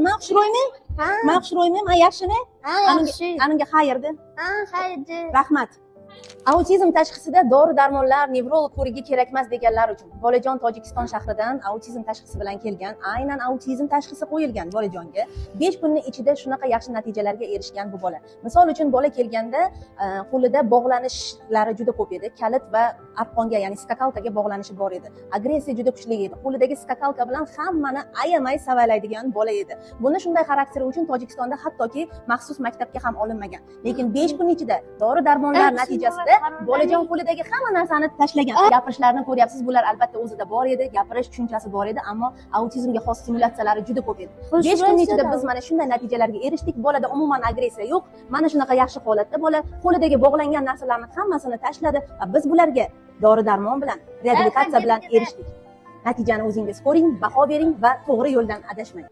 Maqshuroymi? Ha. Maqshuroymi? Ma yaxshimi? Ha, yaxshi. Anunga xayrdi. Ha, xayrdi. Rahmat. Autizm tashxisida dori-darmonlar, nevrolog ko'rigi kerak emas deganlar uchun bolajon Tojikiston shahridan autizm tashxisi bilan kelgan. Aynan autizm tashxisi qo'yilgan bolajonga 5 kunning ichida shunaqa yaxshi natijalarga erishgan bu bola. Misol uchun bola kelganda qo'lida bog'lanishlari juda ko'p edi. Kalit va arqonga, ya'ni skakalkaga bog'lanishi bor edi. Agressiya juda kuchli edi. Qo'lidagi skakalka bilan hammani ayamay savalaydigan bola edi. Buni shunday xarakteri uchun Tojikistonda hattoki maxsus maktabga ham olinmagan. Lekin 5 kun ichida dori-darmonlar natijasida bolajon qo'lidagi hamma narsani tashlagan. Gapirishlarini ko'ryapsiz, bular albatta o'zida bor edi, gapirish tushunchasi bor edi, ammo autizmga xos stimulyatsiyalari juda ko'p edi. 5 kun ichida biz mana shunday natijalarga erishdik. Bolada umuman agressiya yo'q. Mana shunaqa yaxshi holatda bola qo'lidagi bog'langan narsalarni hammasini tashladi va biz bularga dori-darmon bilan, reabilitatsiya bilan erishdik. Natijani o'zingiz ko'ring, baho bering va to'g'ri yo'ldan adashmang.